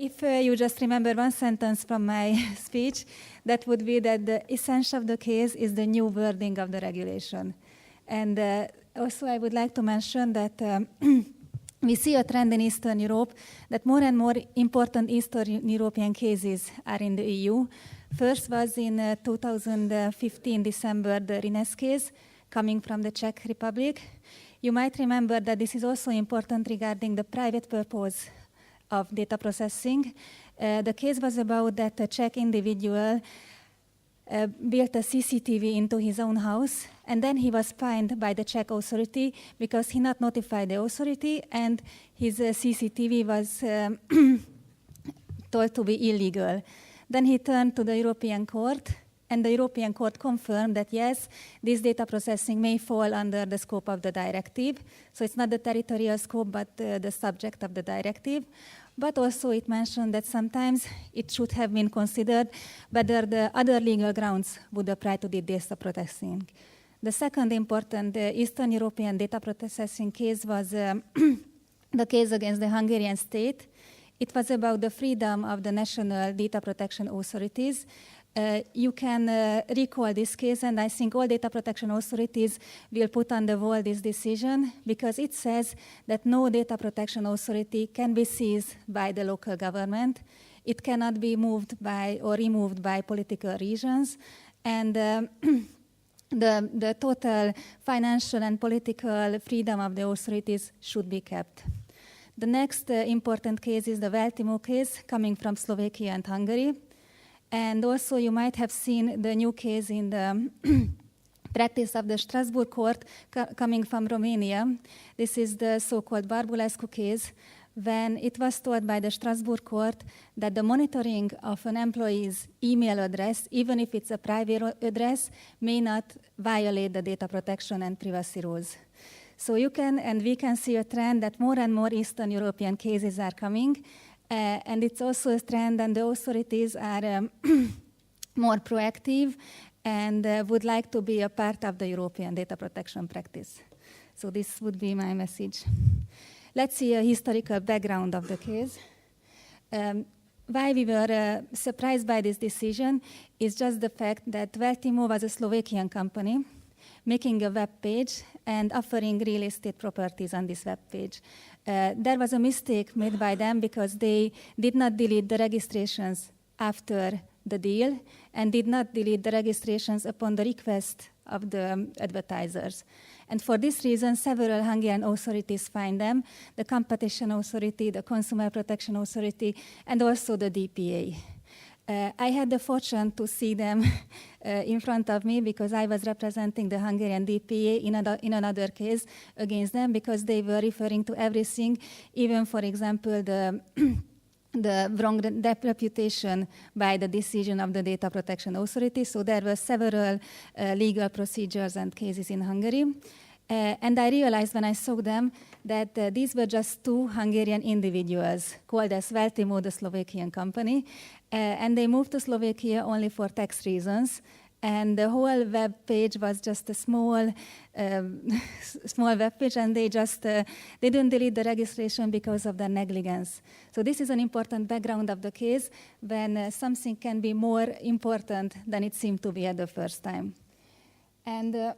If you just remember one sentence from my speech, that would be that the essence of the case is the new wording of the regulation. And also I would like to mention that we see a trend in Eastern Europe that more and more important Eastern European cases are in the EU. First was in 2015, December, the Rines case coming from the Czech Republic. You might remember that this is also important regarding the private purpose of data processing. The case was about that a Czech individual built a CCTV into his own house, and then he was fined by the Czech authority because he not notified the authority, and his CCTV was told to be illegal. Then he turned to the European Court, and the European Court confirmed that yes, this data processing may fall under the scope of the directive. So it's not the territorial scope, but the subject of the directive. But also it mentioned that sometimes it should have been considered whether the other legal grounds would apply to the data processing. The second important Eastern European data processing case was the case against the Hungarian state. It was about the freedom of the national data protection authorities. You can recall this case, and I think all data protection authorities will put on the wall this decision because it says that no data protection authority can be seized by the local government. It cannot be moved by or removed by political reasons, and the total financial and political freedom of the authorities should be kept. The next important case is the Weltimmo case coming from Slovakia and Hungary. And also you might have seen the new case in the practice of the Strasbourg court coming from Romania. This is the so-called Barbulescu case, when it was told by the Strasbourg court that the monitoring of an employee's email address, even if it's a private address, may not violate the data protection and privacy rules. So you can, and we can see a trend that more and more Eastern European cases are coming. And it's also a trend, and the authorities are more proactive and would like to be a part of the European data protection practice. So this would be my message. Let's see a historical background of the case. Why we were surprised by this decision is just the fact that Weltimmo was a Slovakian company making a web page and offering real estate properties on this web page. There was a mistake made by them because they did not delete the registrations after the deal and did not delete the registrations upon the request of the advertisers. And for this reason, several Hungarian authorities fined them, the Competition Authority, the Consumer Protection Authority, and also the DPA. I had the fortune to see them in front of me because I was representing the Hungarian DPA in another case against them because they were referring to everything, even, for example, the wrong reputation by the decision of the Data Protection Authority. So there were several legal procedures and cases in Hungary. And I realized when I saw them that these were just two Hungarian individuals called as Weltimmo, the Slovakian company. And they moved to Slovakia only for tax reasons. And the whole web page was just a small web page, and they didn't delete the registration because of their negligence. So this is an important background of the case when something can be more important than it seemed to be at the first time. And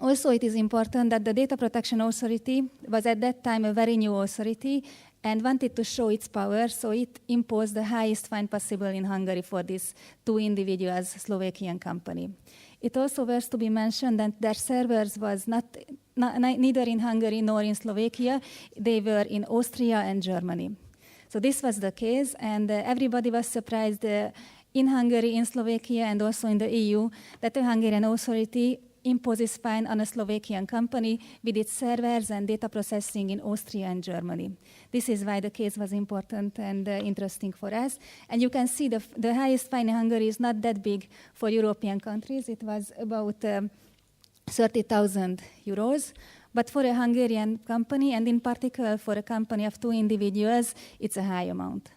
also, it is important that the Data Protection Authority was at that time a very new authority and wanted to show its power, so it imposed the highest fine possible in Hungary for these two individuals, Slovakian company. It also was to be mentioned that their servers was neither in Hungary nor in Slovakia. They were in Austria and Germany. So this was the case, and everybody was surprised in Hungary, in Slovakia, and also in the EU that the Hungarian authority imposes fine on a Slovakian company with its servers and data processing in Austria and Germany. This is why the case was important and interesting for us. And you can see the highest fine in Hungary is not that big for European countries. It was about 30,000 euros. But for a Hungarian company, and in particular for a company of two individuals, it's a high amount.